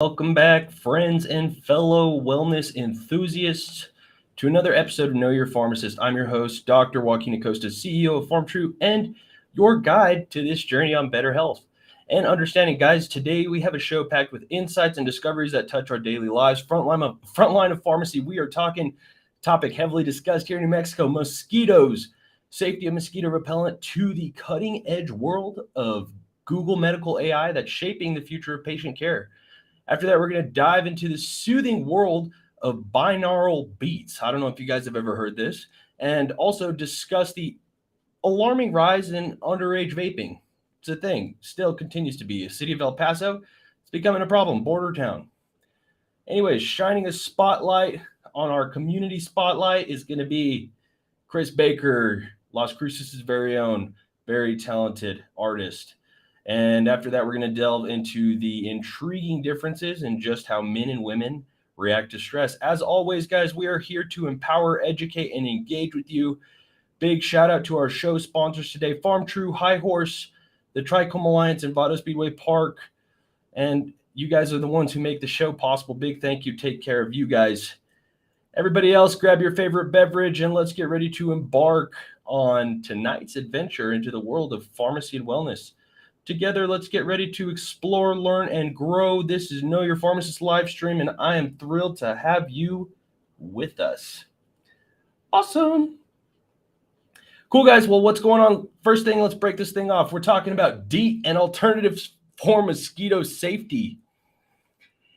Welcome back, friends and fellow wellness enthusiasts, to another episode of Know Your Pharmacist. I'm your host, Dr. Joaquin Acosta, CEO of PharmTrue, and your guide to this journey on better health and understanding. Guys, today we have a show packed with insights and discoveries that touch our daily lives. Frontline of pharmacy, we are talking topic heavily discussed here in New Mexico, mosquitoes, safety of mosquito repellent to the cutting edge world of Google medical AI that's shaping the future of patient care. After that, we're going to dive into the soothing world of binaural beats. I don't know if you guys have ever heard this, and also discuss the alarming rise in underage vaping. It's a thing, still continues to be. A city of El Paso, it's becoming a problem, border town. Anyways, shining a spotlight on our community spotlight is going to be Chris Baker, Las Cruces' very own, very talented artist. And after that, we're going to delve into the intriguing differences in just how men and women react to stress. As always, guys, we are here to empower, educate, and engage with you. Big shout out to our show sponsors today, PharmTrue, High Horse, the Trichome Alliance, and Vado Speedway Park. And you guys are the ones who make the show possible. Big thank you. Take care of you guys. Everybody else, grab your favorite beverage and let's get ready to embark on tonight's adventure into the world of pharmacy and wellness. Together, let's get ready to explore, learn, and grow. This is Know Your Pharmacist live stream, and I am thrilled to have you with us. Awesome. Cool, guys. Well, what's going on? First thing, let's break this thing off. We're talking about DEET and alternatives for mosquito safety.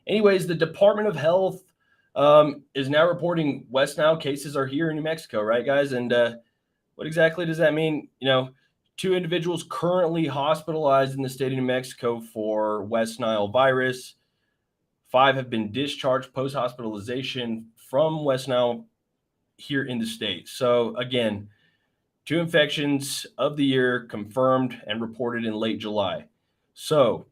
Anyways, the Department of Health is now reporting West Nile cases are here in New Mexico, right, guys? And what exactly does that mean? 2 individuals currently hospitalized in the state of New Mexico for West Nile virus. 5 have been discharged post-hospitalization from West Nile here in the state. So again, 2 infections of the year confirmed and reported in late July. So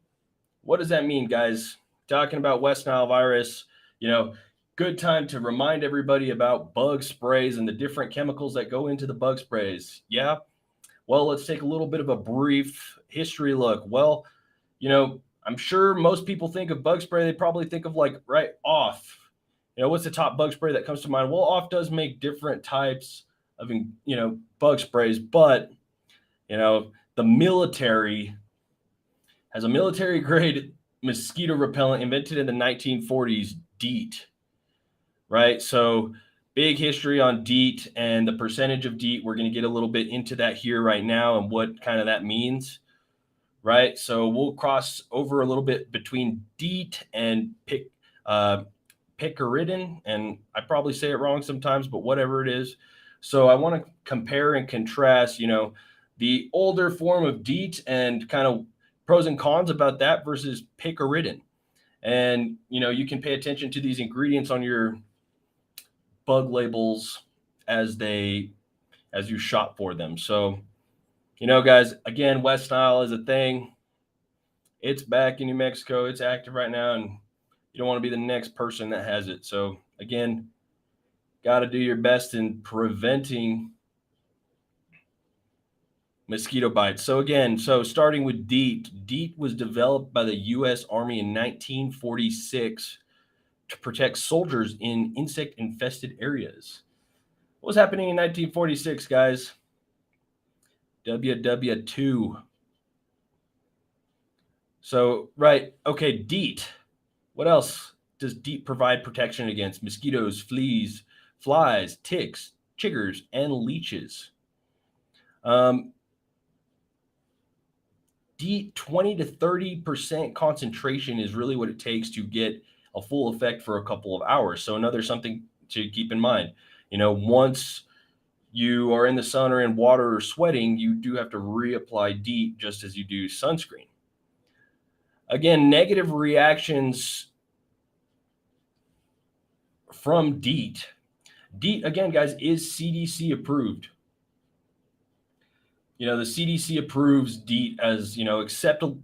what does that mean, guys? Talking about West Nile virus, good time to remind everybody about bug sprays and the different chemicals that go into the bug sprays. Yeah. Well, let's take a little bit of a brief history look. Well, I'm sure most people think of bug spray, they probably think of right off. What's the top bug spray that comes to mind? Well, off does make different types of, bug sprays, but, the military has a military grade mosquito repellent invented in the 1940s, DEET, right? So big history on DEET and the percentage of DEET. We're going to get a little bit into that here right now and what kind of that means, right? So we'll cross over a little bit between DEET and picaridin, and I probably say it wrong sometimes, but whatever it is. So I want to compare and contrast, the older form of DEET and kind of pros and cons about that versus picaridin. And, you can pay attention to these ingredients on your bug labels as you shop for them. So, guys, again, West Nile is a thing. It's back in New Mexico. It's active right now, and you don't want to be the next person that has it. So, again, got to do your best in preventing mosquito bites. So again, starting with DEET. DEET was developed by the U.S. Army in 1946 to protect soldiers in insect-infested areas. What was happening in 1946, guys? WW2. So, right, okay, DEET. What else does DEET provide protection against? Mosquitoes, fleas, flies, ticks, chiggers, and leeches. DEET 20 to 30% concentration is really what it takes to get a full effect for a couple of hours. So another something to keep in mind, once you are in the sun or in water or sweating, you do have to reapply DEET just as you do sunscreen. Again, negative reactions from DEET. DEET, again, guys, is CDC approved. The CDC approves DEET as,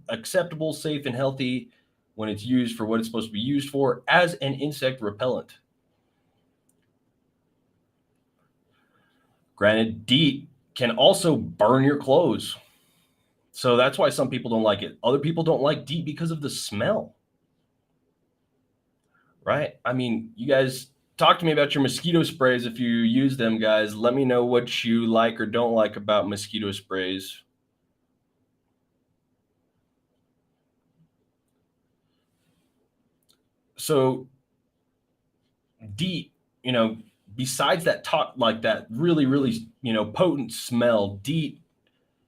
acceptable, safe, and healthy when it's used for what it's supposed to be used for, as an insect repellent. Granted, DEET can also burn your clothes. So that's why some people don't like it. Other people don't like DEET because of the smell. right? I mean, you guys talk to me about your mosquito sprays if you use them, guys. Let me know what you like or don't like about mosquito sprays. So DEET, besides that like that really, really, potent smell, DEET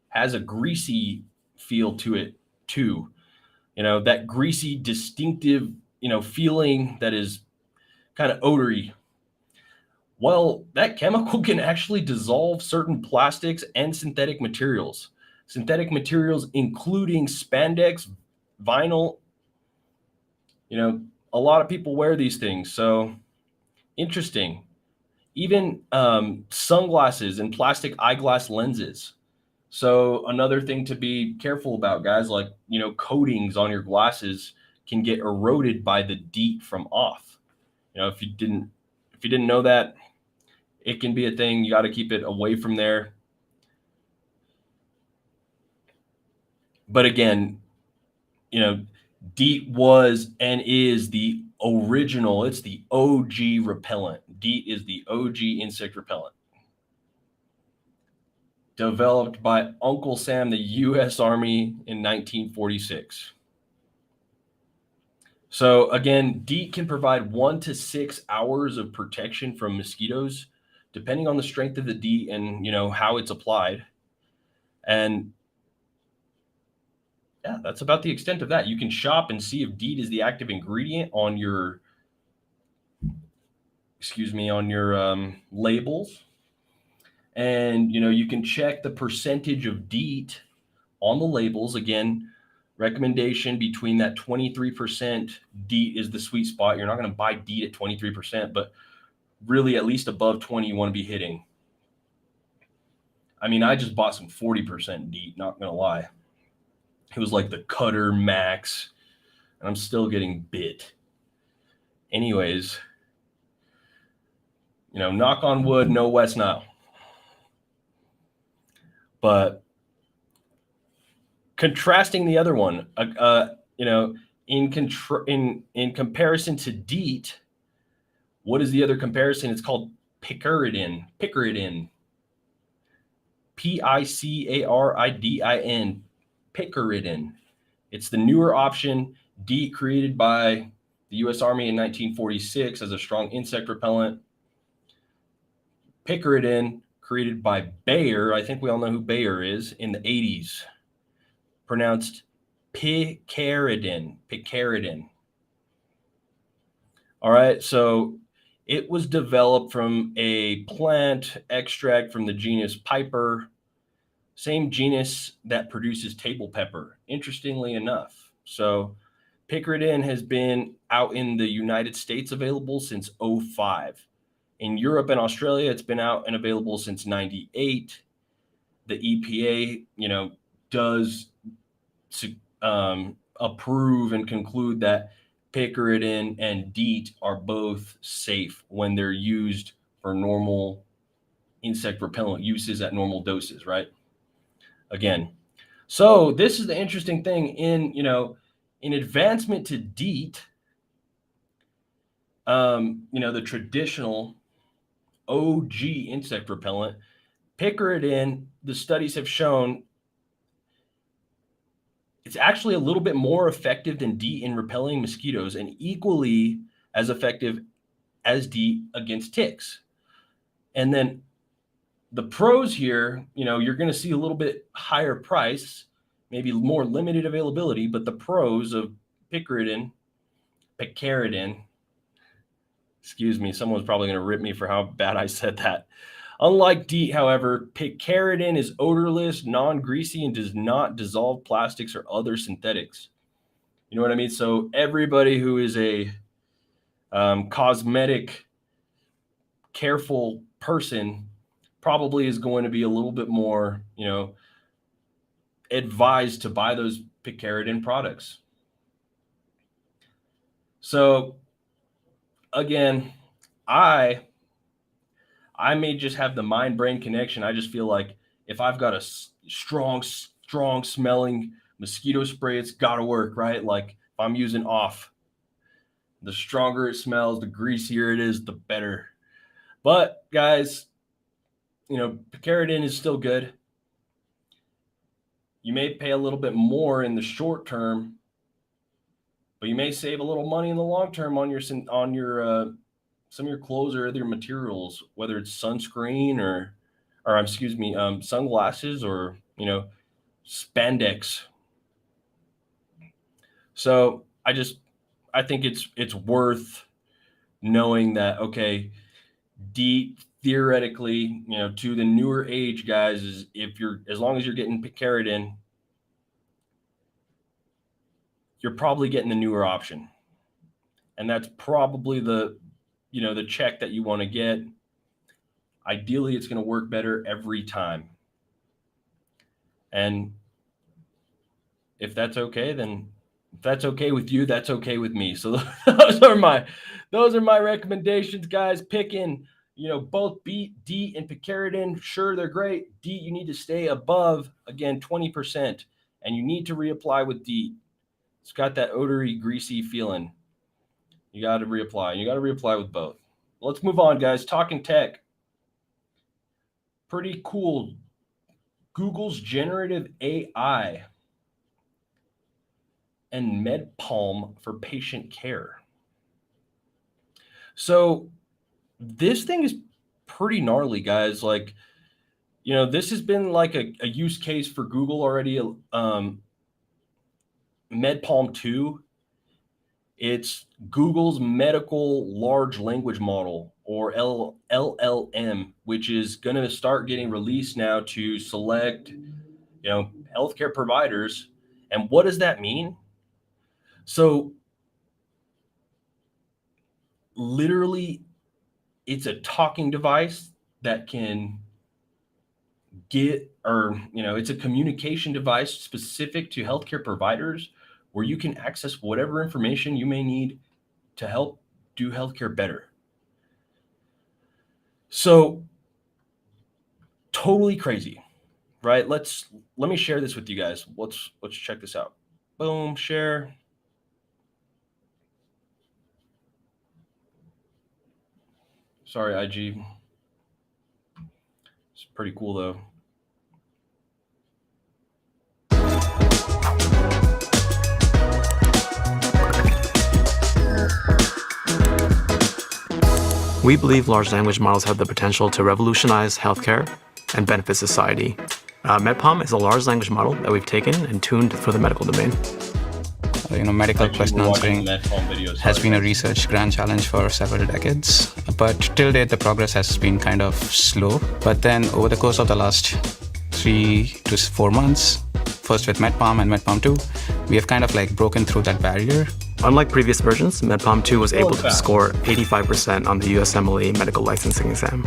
has a greasy feel to it too. That greasy, distinctive, feeling that is kind of odory. Well, that chemical can actually dissolve certain plastics and synthetic materials. Synthetic materials, including spandex, vinyl, a lot of people wear these things. So interesting. Even sunglasses and plastic eyeglass lenses. So another thing to be careful about, guys, like, coatings on your glasses can get eroded by the DEET from off. If you didn't know that, it can be a thing. You got to keep it away from there. But again, DEET was and is the original. It's the OG repellent. DEET is the OG insect repellent. Developed by Uncle Sam, the U.S. Army in 1946. So again, DEET can provide 1 to 6 hours of protection from mosquitoes, depending on the strength of the DEET and how it's applied. And yeah, that's about the extent of that. You can shop and see if DEET is the active ingredient on your, labels. And you can check the percentage of DEET on the labels. Again, recommendation between that 23% DEET is the sweet spot. You're not going to buy DEET at 23%, but really at least above 20 you want to be hitting. I mean, I just bought some 40% DEET, not going to lie. It was like the Cutter Max, and I'm still getting bit. Anyways, knock on wood, no West Nile. But contrasting the other one, in comparison to DEET, what is the other comparison? It's called picaridin. Picaridin. Picaridin. Picaridin. It's the newer option. DEET created by the U.S. Army in 1946 as a strong insect repellent. Picaridin created by Bayer. I think we all know who Bayer is, in the 80s. Pronounced picaridin. Picaridin. All right, so it was developed from a plant extract from the genus Piper, same genus that produces table pepper, interestingly enough. So picaridin has been out in the United States available since 2005. In Europe and Australia, it's been out and available since 98. The EPA, does approve and conclude that picaridin and DEET are both safe when they're used for normal insect repellent uses at normal doses, right? Again, so this is the interesting thing in advancement to DEET, the traditional OG insect repellent, picaridin, the studies have shown it's actually a little bit more effective than DEET in repelling mosquitoes and equally as effective as DEET against ticks. And then the pros here, you're going to see a little bit higher price, maybe more limited availability, but the pros of picaridin, excuse me, someone's probably going to rip me for how bad I said that. Unlike DEET, however, picaridin is odorless, non-greasy, and does not dissolve plastics or other synthetics. You know what I mean? So everybody who is a cosmetic careful person probably is going to be a little bit more, advised to buy those picaridin products. So again, I may just have the mind-brain connection. I just feel like if I've got a strong smelling mosquito spray, it's got to work, right? Like if I'm using off, The stronger it smells, the greasier it is, the better. But guys, picaridin is still good. You may pay a little bit more in the short term, but you may save a little money in the long term on your some of your clothes or other materials, whether it's sunscreen or sunglasses or spandex. So I think it's worth knowing that, okay, DEET theoretically, to the newer age guys, is as long as you're getting picaridin, you're probably getting the newer option. And that's probably the check that you want to get. Ideally, it's going to work better every time. And if that's okay, then if that's okay with you, that's okay with me. So those are my recommendations, guys. Picking, both DEET and picaridin. Sure, they're great. DEET, you need to stay above, again, 20%, and you need to reapply with DEET. It's got that odory, greasy feeling. You got to reapply. You got to reapply with both. Let's move on, guys. Talking tech. Pretty cool. Google's generative AI and MedPalm for patient care. So this thing is pretty gnarly, guys. Like, this has been like a use case for Google already. MedPalm 2. It's Google's medical large language model, or LLM, which is going to start getting released now to select, healthcare providers. And what does that mean? So literally, it's a talking device that can it's a communication device specific to healthcare providers, where you can access whatever information you may need to help do healthcare better. So totally crazy, right? Let me share this with you guys. Let's check this out. Boom, share. Sorry, IG. It's pretty cool though. We believe large language models have the potential to revolutionize healthcare and benefit society. MedPalm is a large language model that we've taken and tuned for the medical domain. Medical question answering has been a research grand challenge for several decades, but till date the progress has been kind of slow. But then over the course of the last 3 to 4 months, first with MedPalm and MedPalm 2, we have kind of broken through that barrier. Unlike previous versions, MedPalm 2 was able to score 85% on the USMLE medical licensing exam.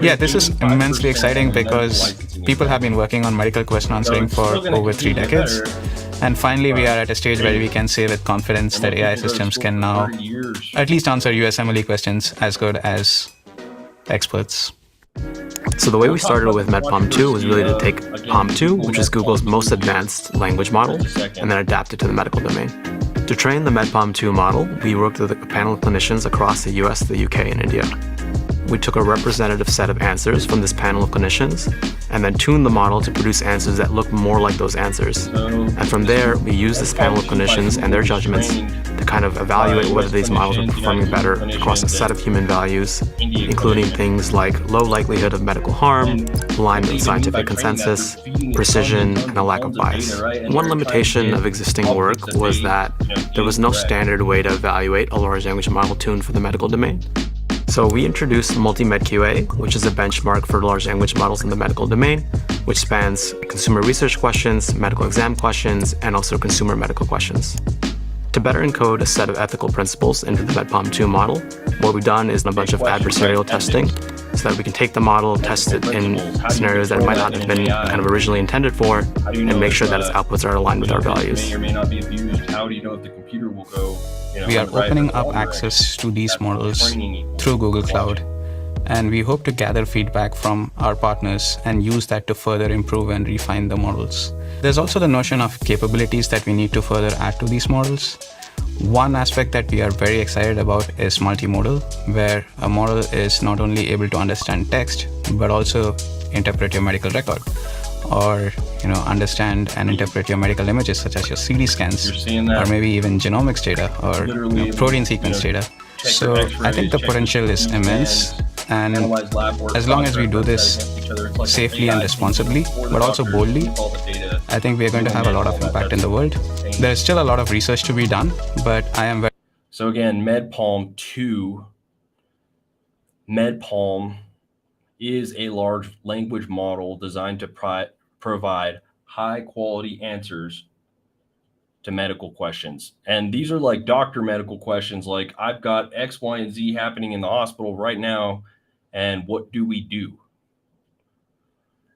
Yeah, this is immensely exciting because people have been working on medical question answering for over 3 decades. And finally, we are at a stage where we can say with confidence that AI systems can now at least answer USMLE questions as good as experts. So the way we started with MedPalm 2 was really to take Palm 2, which is Google's most advanced language model, and then adapt it to the medical domain. To train the MedPalm 2 model, we worked with a panel of clinicians across the US, the UK, and India. We took a representative set of answers from this panel of clinicians and then tuned the model to produce answers that look more like those answers. And from there, we used this panel of clinicians and their judgments to kind of evaluate whether these models are performing better across a set of human values, including things like low likelihood of medical harm, alignment with scientific consensus, precision, and a lack of bias. One limitation of existing work was that there was no standard way to evaluate a large language model tuned for the medical domain. So we introduced Multi-Med QA, which is a benchmark for large language models in the medical domain, which spans consumer research questions, medical exam questions, and also consumer medical questions. To better encode a set of ethical principles into the MedPalm 2 model, what we've done is a bunch of adversarial testing so that we can take the model, test it in scenarios that it might not have been kind of originally intended for, and make sure that its outputs are aligned with our values. May or may not be abused. How do you know if the computer will go? We are opening up access to these models through Google Cloud, and we hope to gather feedback from our partners and use that to further improve and refine the models. There's also the notion of capabilities that we need to further add to these models. One aspect that we are very excited about is multimodal, where a model is not only able to understand text, but also interpret your medical record, or understand and interpret your medical images such as your CT scans, or maybe even genomics data, or protein sequence data. So I think the potential is immense, and as long as we do this safely and responsibly, but also boldly, I think we are going to have a lot of impact in the world. There is still a lot of research to be done, but I am very... So again, MedPalm 2, MedPalm is a large language model designed to provide high-quality answers to medical questions. And these are like doctor medical questions, like I've got X, Y, and Z happening in the hospital right now, and what do we do?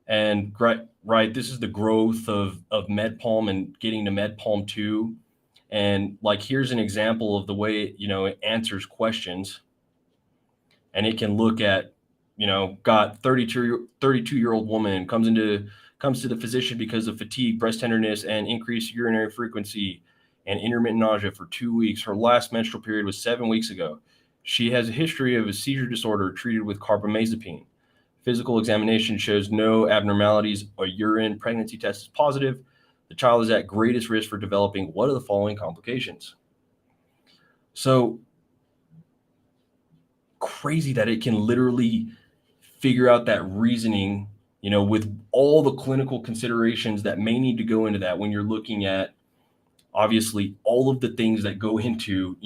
And right, this is the growth of MedPalm and getting to MedPalm 2. And like, here's an example of the way, it answers questions. And it can look at, got 32-year-old woman comes to the physician because of fatigue, breast tenderness, and increased urinary frequency and intermittent nausea for 2 weeks. Her last menstrual period was 7 weeks ago. She has a history of a seizure disorder treated with carbamazepine. Physical examination shows no abnormalities. A urine pregnancy test is positive. The child is at greatest risk for developing what are the following complications? So crazy that it can literally figure out that reasoning, with all the clinical considerations that may need to go into that when you're looking at, obviously, all of the things that go into,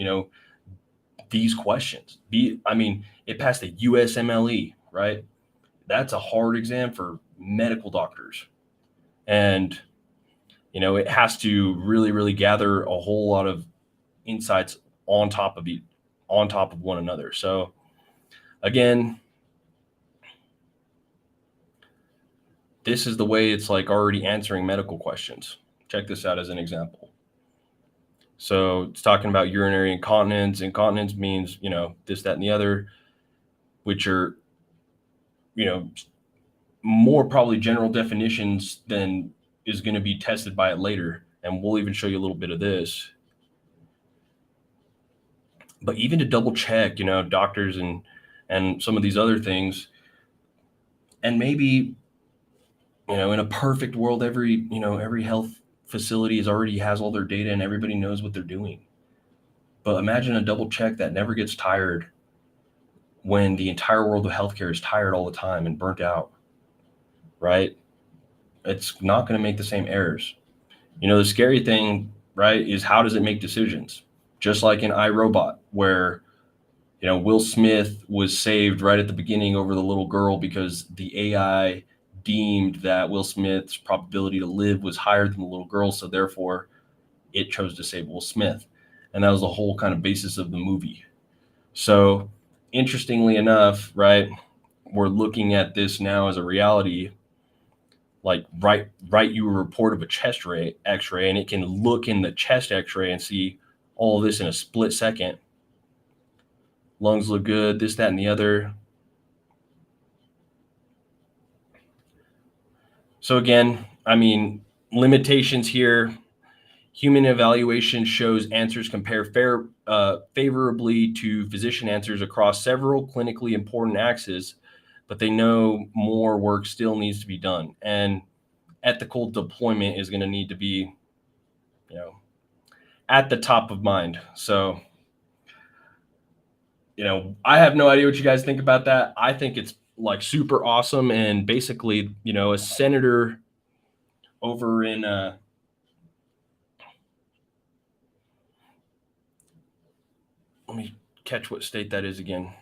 these questions. It passed the USMLE, right? That's a hard exam for medical doctors. And, it has to really, really gather a whole lot of insights on top of one another. So again, this is the way it's like already answering medical questions. Check this out as an example. So it's talking about urinary incontinence. Incontinence means, this, that, and the other, which are, more probably general definitions than is going to be tested by it later. And we'll even show you a little bit of this. But even to double check, doctors and some of these other things, and maybe, in a perfect world, every health facility already has all their data and everybody knows what they're doing. But imagine a double check that never gets tired when the entire world of healthcare is tired all the time and burnt out, right? It's not going to make the same errors. The scary thing, right, is how does it make decisions? Just like in iRobot, where, Will Smith was saved right at the beginning over the little girl because the AI deemed that Will Smith's probability to live was higher than the little girl, so therefore it chose to save Will Smith. And that was the whole kind of basis of the movie. So interestingly enough, right, we're looking at this now as a reality. Like write you a report of a chest x-ray, and it can look in the chest x-ray and see all of this in a split second. Lungs look good, this, that, and the other. So again, limitations here. Human evaluation shows answers compare favorably to physician answers across several clinically important axes, but they know more work still needs to be done. And ethical deployment is going to need to be, at the top of mind. So, I have no idea what you guys think about that. I think it's like super awesome. And basically, a senator over in, let me catch what state that is again.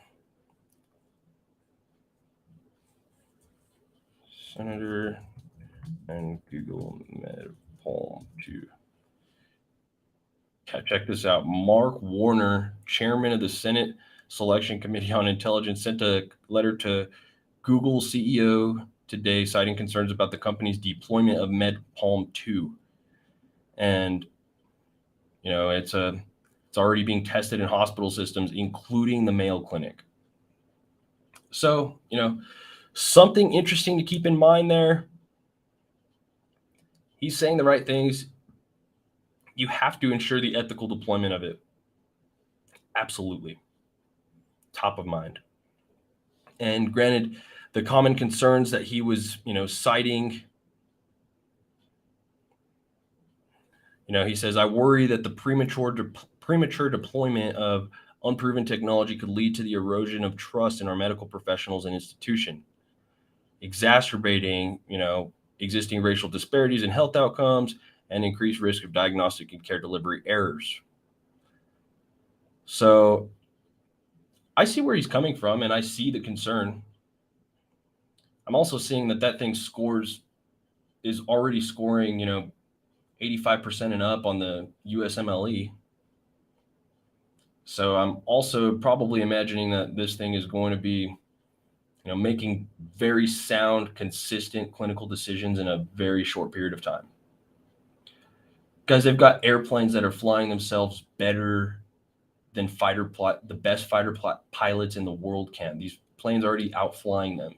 Senator and Google MedPalm 2. Check this out. Mark Warner, chairman of the Senate Selection Committee on Intelligence, sent a letter to Google CEO today citing concerns about the company's deployment of MedPalm 2. And, it's already being tested in hospital systems, including the Mayo Clinic. So, something interesting to keep in mind there. He's saying the right things. You have to ensure the ethical deployment of it. Absolutely. Top of mind. And granted, the common concerns that he was, citing, he says, I worry that the premature deployment of unproven technology could lead to the erosion of trust in our medical professionals and institution, exacerbating, existing racial disparities in health outcomes and increased risk of diagnostic and care delivery errors. So I see where he's coming from, and I see the concern. I'm also seeing that thing is already scoring, 85% and up on the USMLE. So I'm also probably imagining that this thing is going to be, making very sound, consistent clinical decisions in a very short period of time. Guys, they've got airplanes that are flying themselves better than the best fighter pilots in the world can. These planes are already outflying them.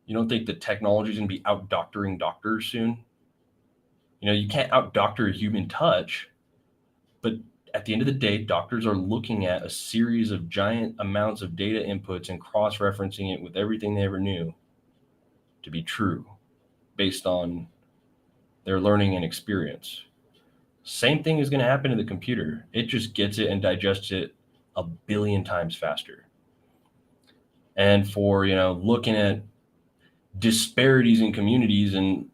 You don't think the technology is going to be out-doctoring doctors soon? You can't out-doctor a human touch, but at the end of the day, doctors are looking at a series of giant amounts of data inputs and cross-referencing it with everything they ever knew to be true based on their learning and experience. Same thing is going to happen to the computer. It just gets it and digests it a billion times faster. And for, looking at disparities in communities and,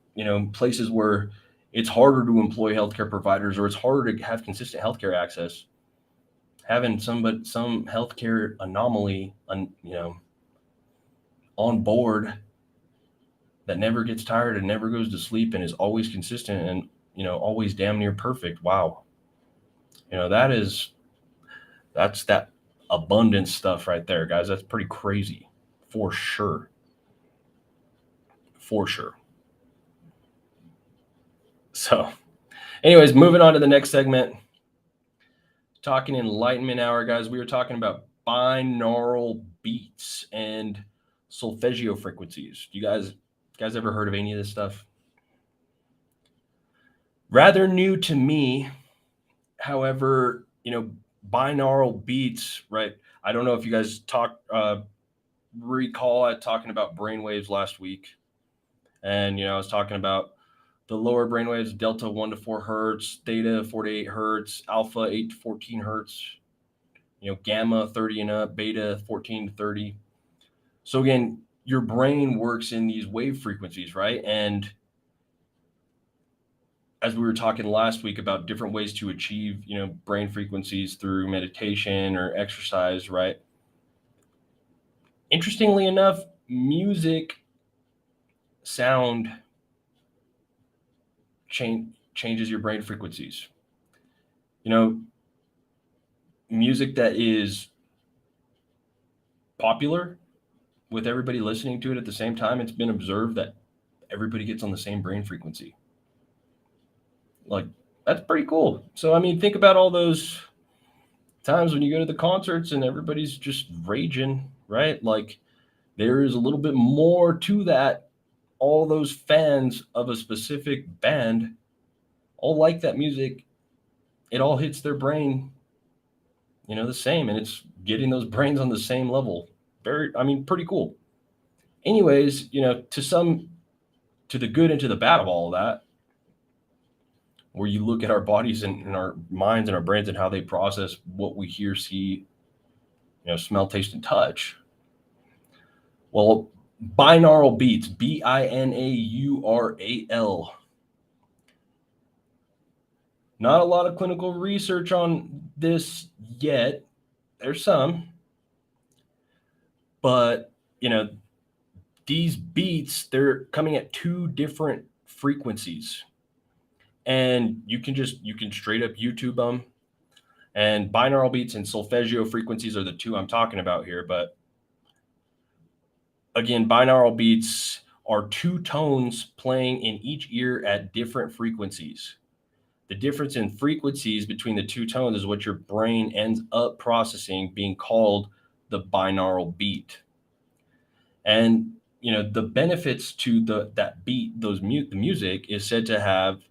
places where it's harder to employ healthcare providers or it's harder to have consistent healthcare access, having some healthcare anomaly, on board that never gets tired and never goes to sleep and is always consistent and, always damn near perfect. Wow. That's that abundance stuff right there, guys. That's pretty crazy for sure. For sure. So anyways, moving on to the next segment, talking Enlightenment Hour, guys. We were talking about binaural beats and solfeggio frequencies. You guys ever heard of any of this stuff? Rather new to me. However, binaural beats, right? I don't know if you guys recall talking about brainwaves last week. And, I was talking about the lower brainwaves, delta 1 to 4 hertz, theta 4 to 8 hertz, alpha 8 to 14 hertz, gamma 30 and up, beta 14 to 30. So again, your brain works in these wave frequencies, right? And as we were talking last week about different ways to achieve, brain frequencies through meditation or exercise, right? Interestingly enough, music, sound changes your brain frequencies. Music that is popular with everybody listening to it at the same time, it's been observed that everybody gets on the same brain frequency. Like, that's pretty cool. So, I mean, think about all those times when you go to the concerts and everybody's just raging, right? Like, there is a little bit more to that. All those fans of a specific band all like that music. It all hits their brain, the same, and it's getting those brains on the same level. Pretty cool. Anyways, to the good and to the bad of all of that, where you look at our bodies and our minds and our brains and how they process what we hear, see, smell, taste, and touch. Well, binaural beats, BINAURAL. Not a lot of clinical research on this yet. There's some. But, these beats, they're coming at two different frequencies. And you can straight up YouTube them. And binaural beats and solfeggio frequencies are the two I'm talking about here. But again, binaural beats are two tones playing in each ear at different frequencies. The difference in frequencies between the two tones is what your brain ends up processing, being called the binaural beat. And the benefits to that beat, the music is said to have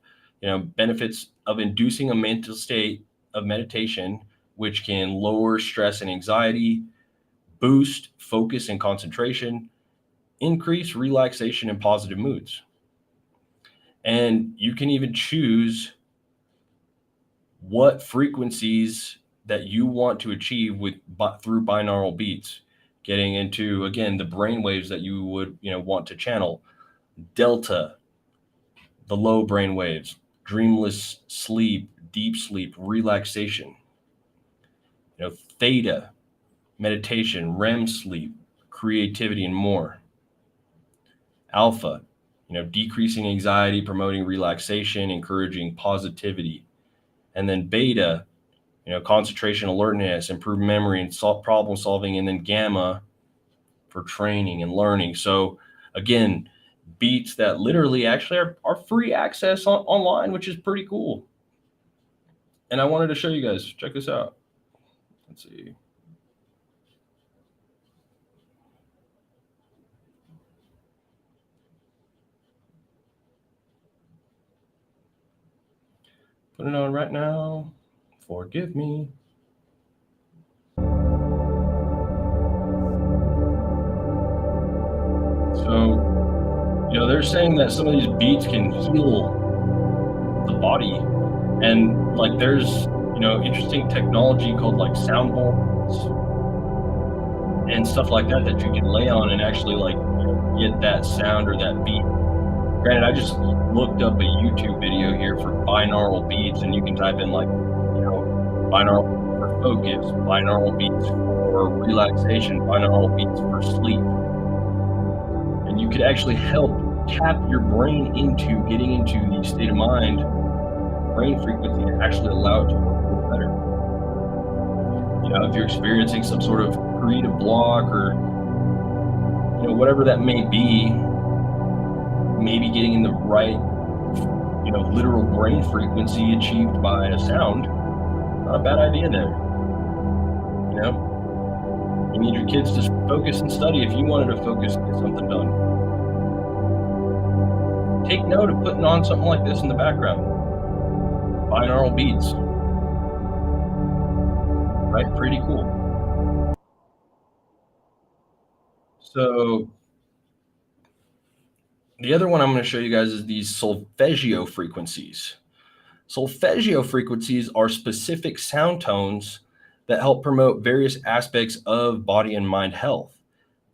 benefits of inducing a mental state of meditation, which can lower stress and anxiety, boost focus and concentration, increase relaxation and positive moods. And you can even choose what frequencies that you want to achieve through binaural beats, getting into, again, the brain waves that you would want to channel: delta, the low brain waves, dreamless sleep, deep sleep, relaxation; theta, meditation, REM sleep, creativity, and more; alpha, decreasing anxiety, promoting relaxation, encouraging positivity; and then beta, concentration, alertness, improved memory, and problem solving; and then gamma for training and learning. So again, beats that literally actually are free access online, which is pretty cool. And I wanted to show you guys, check this out. Let's see. Put it on right now. Forgive me. So, they're saying that some of these beats can heal the body. And like there's, interesting technology called like sound bowls and stuff like that that you can lay on and actually like get that sound or that beat. Granted, I just looked up a YouTube video here for binaural beats, and you can type in like, binaural for focus, binaural beats for relaxation, binaural beats for sleep. And you could actually help tap your brain into getting into the state of mind, brain frequency, to actually allow it to work a little better. If you're experiencing some sort of creative block or, whatever that may be, maybe getting in the right, literal brain frequency achieved by a sound, not a bad idea there. You need your kids to focus and study. If you wanted to focus and get something done, take note of putting on something like this in the background. Binaural beats. Right? Pretty cool. So the other one I'm going to show you guys is these solfeggio frequencies. Solfeggio frequencies are specific sound tones that help promote various aspects of body and mind health.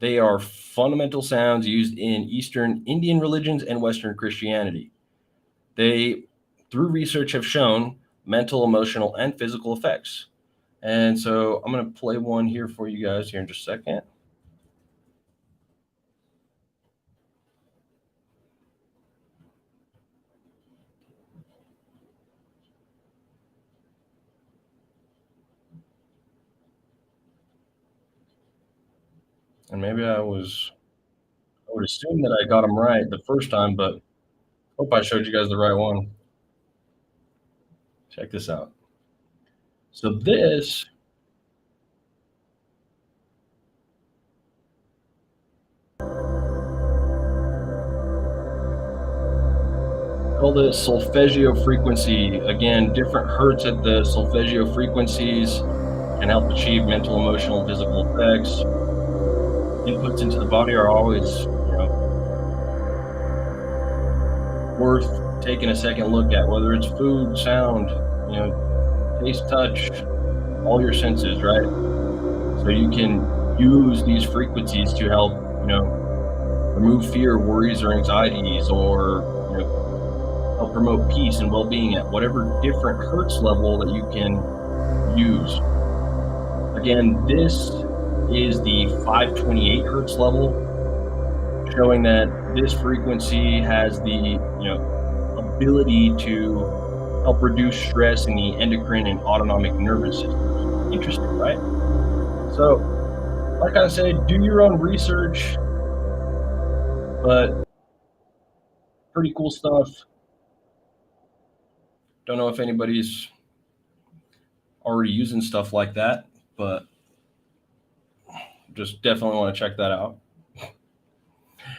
They are fundamental sounds used in Eastern Indian religions and Western Christianity. They, through research, have shown mental, emotional, and physical effects. And so I'm going to play one here for you guys here in just a second. And maybe I would assume that I got them right the first time, but hope I showed you guys the right one. Check this out. So this call this solfeggio frequency. Again, different hertz at the solfeggio frequencies can help achieve mental, emotional, and physical effects. Inputs into the body are always, worth taking a second look at, whether it's food, sound, taste, touch, all your senses, right? So you can use these frequencies to help, remove fear, worries, or anxieties, or, help promote peace and well-being at whatever different hertz level that you can use. Again, this is the 528 hertz level, showing that this frequency has the ability to help reduce stress in the endocrine and autonomic nervous systems. Interesting, right? So, like I said, do your own research, but pretty cool stuff. Don't know if anybody's already using stuff like that, but just definitely want to check that out.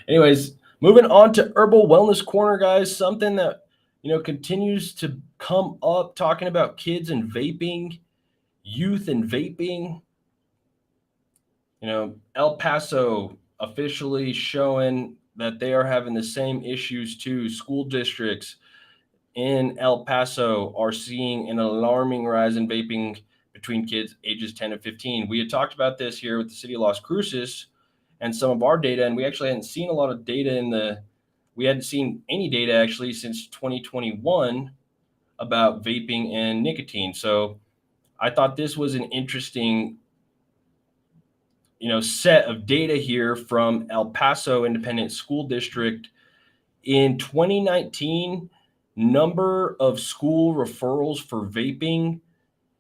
Anyways, moving on to Herbal Wellness Corner, guys, something that, continues to come up, talking about kids and vaping. youth and vaping. El Paso officially showing that they are having the same issues too. School districts in El Paso are seeing an alarming rise in vaping between kids ages 10 and 15. We had talked about this here with the city of Las Cruces and some of our data, and we actually hadn't seen a lot of data we hadn't seen any data actually since 2021 about vaping and nicotine. So I thought this was an interesting set of data here from El Paso Independent School District. In 2019, number of school referrals for vaping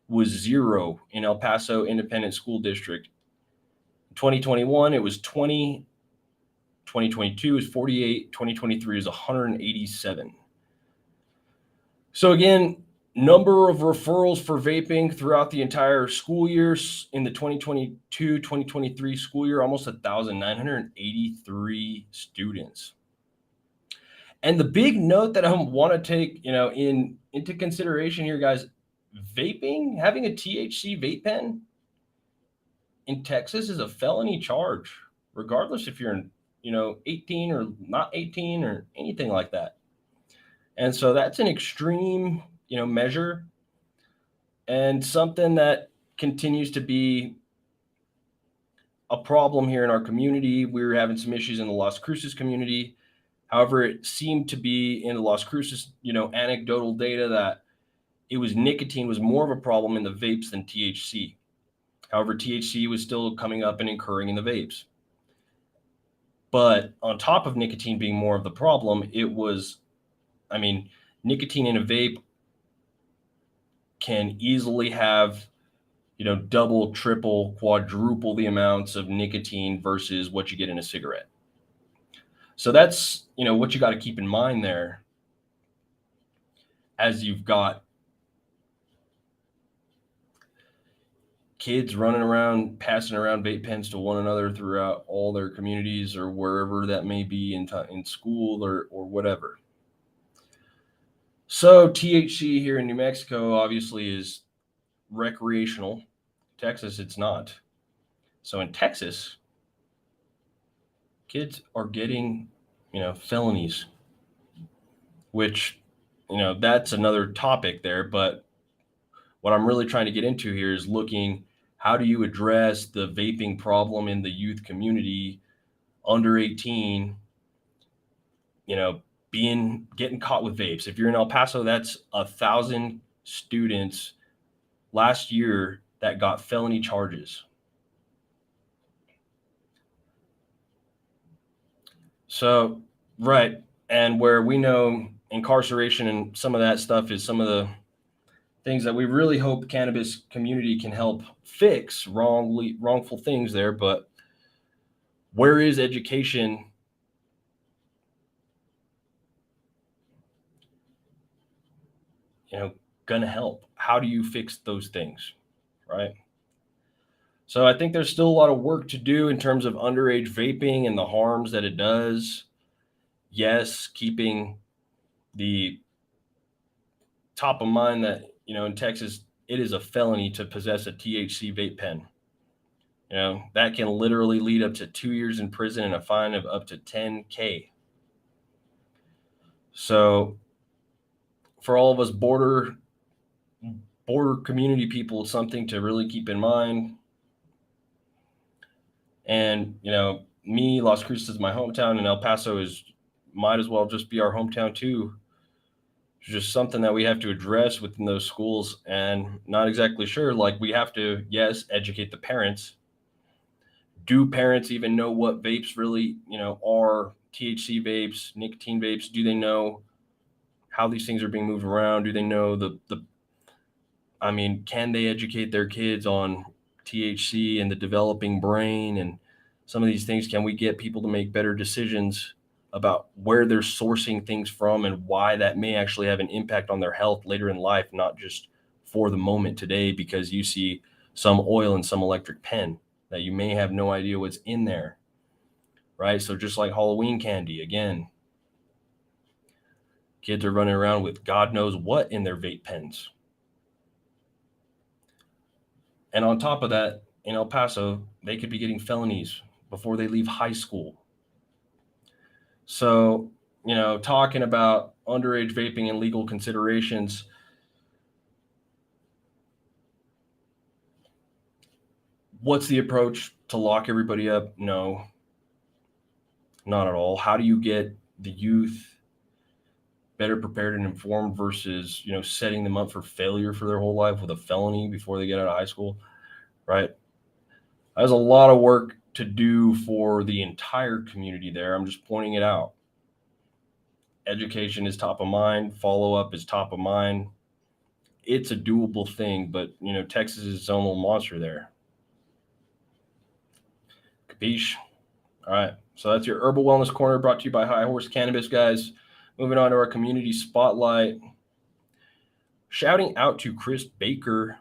was 0 in El Paso Independent School District. 2021, it was 20. 2022 is 48. 2023 is 187. So again, number of referrals for vaping throughout the entire school year in the 2022-2023 school year, almost 1,983 students. And the big note that I want to take, into consideration here, guys, vaping, having a THC vape pen in Texas is a felony charge, regardless if you're 18 or not 18 or anything like that. And so that's an extreme, measure, and something that continues to be a problem here in our community. We were having some issues in the Las Cruces community. However, it seemed to be in the Las Cruces, anecdotal data that nicotine was more of a problem in the vapes than THC. However, THC was still coming up and occurring in the vapes. But on top of nicotine being more of the problem, nicotine in a vape can easily have, double, triple, quadruple the amounts of nicotine versus what you get in a cigarette. So that's, what you got to keep in mind there as you've got kids running around, passing around vape pens to one another throughout all their communities or wherever that may be in school or whatever. So THC here in New Mexico obviously is recreational. Texas, it's not. So in Texas, kids are getting, felonies, which, that's another topic there. But what I'm really trying to get into here is looking, how do you address the vaping problem in the youth community under 18, getting caught with vapes? If you're in El Paso, that's 1,000 students last year that got felony charges. So, right. And where we know incarceration and some of that stuff is some of the things that we really hope the cannabis community can help fix wrongful things there. But where is education? Gonna help? How do you fix those things? Right. So I think there's still a lot of work to do in terms of underage vaping and the harms that it does. Yes, keeping the top of mind that, in Texas, it is a felony to possess a THC vape pen. That can literally lead up to 2 years in prison and a fine of up to $10,000. So for all of us border community people, it's something to really keep in mind. And, me, Las Cruces is my hometown, and El Paso might as well just be our hometown too. It's just something that we have to address within those schools, and not exactly sure. Like, we have to, yes, educate the parents. Do parents even know what vapes really, are? THC vapes, nicotine vapes? Do they know how these things are being moved around? Do they know can they educate their kids on THC and the developing brain and some of these things? Can we get people to make better decisions about where they're sourcing things from and why that may actually have an impact on their health later in life, not just for the moment today, because you see some oil and some electric pen that you may have no idea what's in there, right? So just like Halloween candy, again, kids are running around with God knows what in their vape pens. And on top of that, in El Paso, they could be getting felonies before they leave high school. So, talking about underage vaping and legal considerations, what's the approach to lock everybody up? No, not at all. How do you get the youth better prepared and informed versus, setting them up for failure for their whole life with a felony before they get out of high school, right? There's a lot of work to do for the entire community there. I'm just pointing it out. Education is top of mind. Follow-up is top of mind. It's a doable thing, but, Texas is its own little monster there. Capiche? All right. So that's your Herbal Wellness Corner brought to you by High Horse Cannabis, guys. Moving on to our community spotlight. Shouting out to Chris Baker.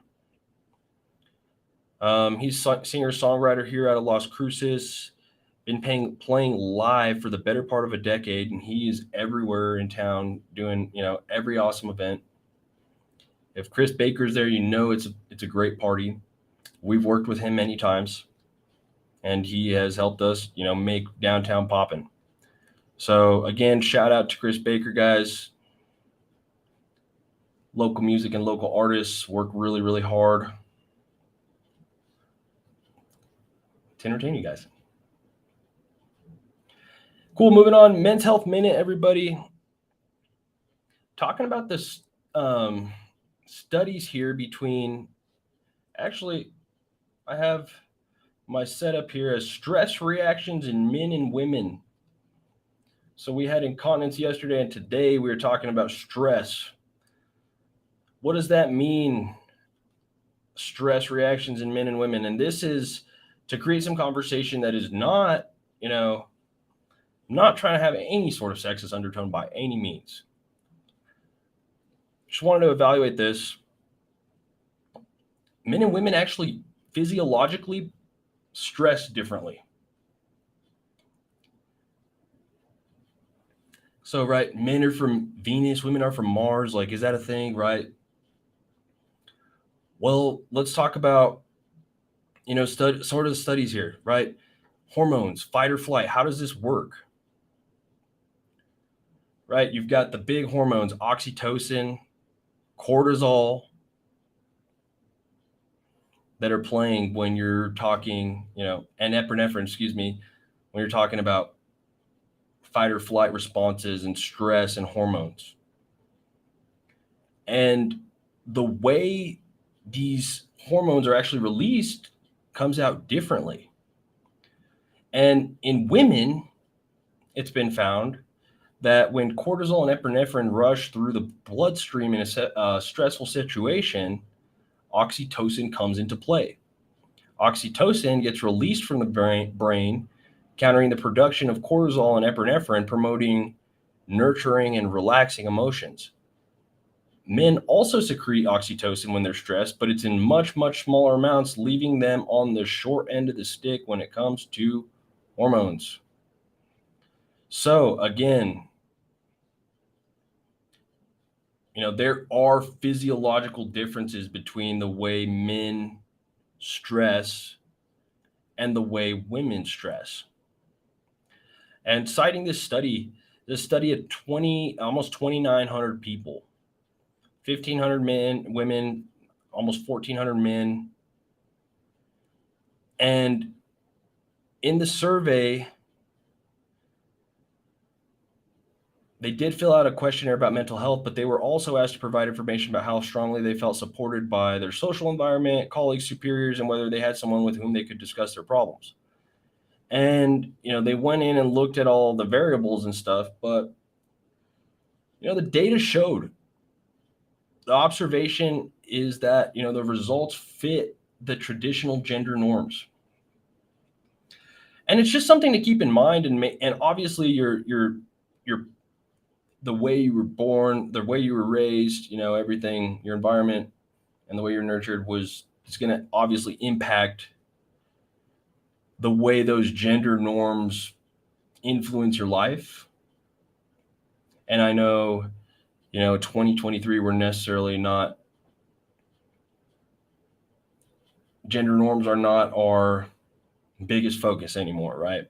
He's a singer-songwriter here out of Las Cruces. Been playing live for the better part of a decade, and he is everywhere in town doing, every awesome event. If Chris Baker's there, it's a great party. We've worked with him many times, and he has helped us, make downtown poppin'. So again, shout out to Chris Baker, guys. Local music and local artists work really, really hard to entertain you guys. Cool. Moving on. Men's Health Minute, everybody. Talking about this studies here between, actually, I have my setup here as stress reactions in men and women. So we had incontinence yesterday, and today we were talking about stress. What does that mean? Stress reactions in men and women. And this is to create some conversation that is not, not trying to have any sort of sexist undertone by any means. Just wanted to evaluate this. Men and women actually physiologically stress differently. So, right, men are from Venus, women are from Mars. Like, is that a thing, right? Well, let's talk about, sort of studies here, right? Hormones, fight or flight. How does this work? Right? You've got the big hormones, oxytocin, cortisol, that are playing when you're talking, and epinephrine, when you're talking about fight or flight responses and stress and hormones. And the way these hormones are actually released comes out differently. And in women, it's been found that when cortisol and epinephrine rush through the bloodstream in a stressful situation, oxytocin comes into play. Oxytocin gets released from the brain, countering the production of cortisol and epinephrine, promoting nurturing and relaxing emotions. Men also secrete oxytocin when they're stressed, but it's in much, much smaller amounts, leaving them on the short end of the stick when it comes to hormones. So again, there are physiological differences between the way men stress and the way women stress. And citing this study of almost 2,900 people, 1,500 men, women, almost 1,400 men. And in the survey, they did fill out a questionnaire about mental health, but they were also asked to provide information about how strongly they felt supported by their social environment, colleagues, superiors, and whether they had someone with whom they could discuss their problems. And, they went in and looked at all the variables and stuff, but, the data showed. The observation is that, the results fit the traditional gender norms. And it's just something to keep in mind. And obviously your the way you were born, the way you were raised, everything, your environment and the way you're nurtured is going to obviously impact the way those gender norms influence your life. And I know, 2023, we're necessarily not gender norms are not our biggest focus anymore, right?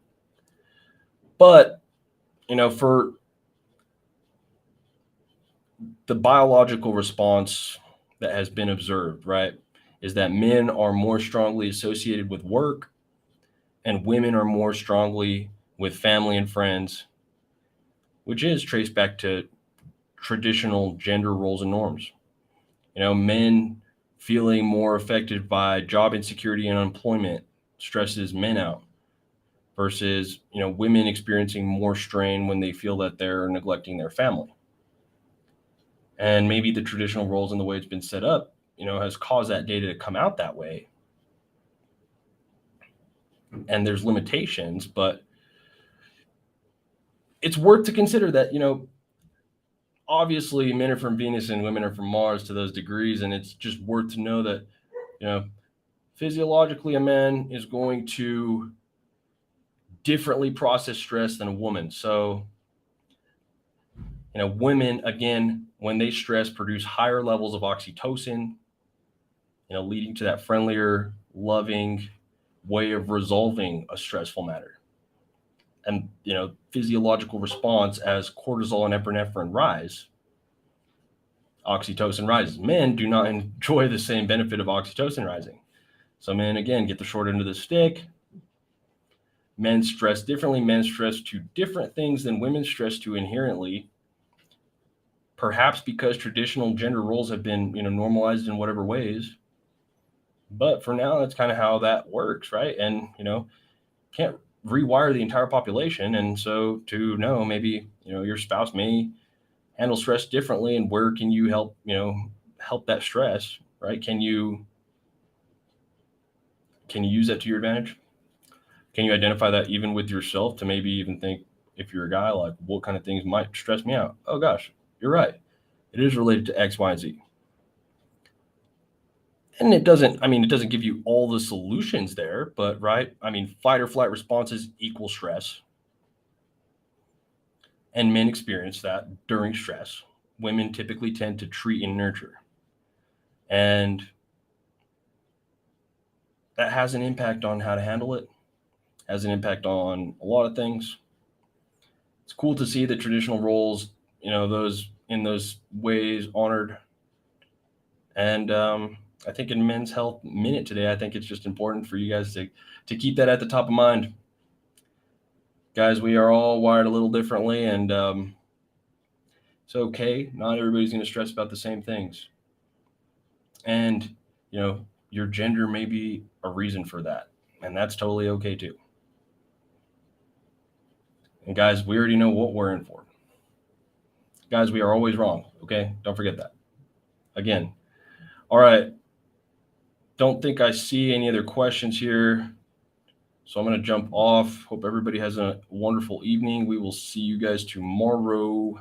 But, for the biological response that has been observed, right, is that men are more strongly associated with work and women are more strongly with family and friends, which is traced back to traditional gender roles and norms. Men feeling more affected by job insecurity and unemployment stresses men out versus, women experiencing more strain when they feel that they're neglecting their family. And maybe the traditional roles and the way it's been set up, has caused that data to come out that way. And there's limitations, but it's worth to consider that, obviously men are from Venus and women are from Mars to those degrees. And it's just worth to know that, physiologically a man is going to differently process stress than a woman. So, women, again, when they stress, produce higher levels of oxytocin, leading to that friendlier, loving way of resolving a stressful matter. And, physiological response as cortisol and epinephrine rise, oxytocin rises. Men do not enjoy the same benefit of oxytocin rising. So men, again, get the short end of the stick. Men stress differently. Men stress to different things than women stress to inherently, perhaps because traditional gender roles have been, normalized in whatever ways. But for now, that's kind of how that works, right? And, can't rewire the entire population. And so to know, maybe, your spouse may handle stress differently, and where can you help, help that stress, right? Can you use that to your advantage? Can you identify that even with yourself to maybe even think, if you're a guy, like what kind of things might stress me out? Oh gosh, you're right. It is related to X, Y, and Z. And it doesn't give you all the solutions there, but right. Fight or flight responses equal stress. And men experience that during stress. Women typically tend to treat and nurture. And that has an impact on how to handle it, has an impact on a lot of things. It's cool to see the traditional roles, those in those ways honored. And I think in Men's Health Minute today, I think it's just important for you guys to keep that at the top of mind. Guys, we are all wired a little differently, and it's okay. Not everybody's going to stress about the same things. And, your gender may be a reason for that, and that's totally okay too. And guys, we already know what we're in for. Guys, we are always wrong, okay? Don't forget that. Again. All right. Don't think I see any other questions here. So I'm going to jump off. Hope everybody has a wonderful evening. We will see you guys tomorrow.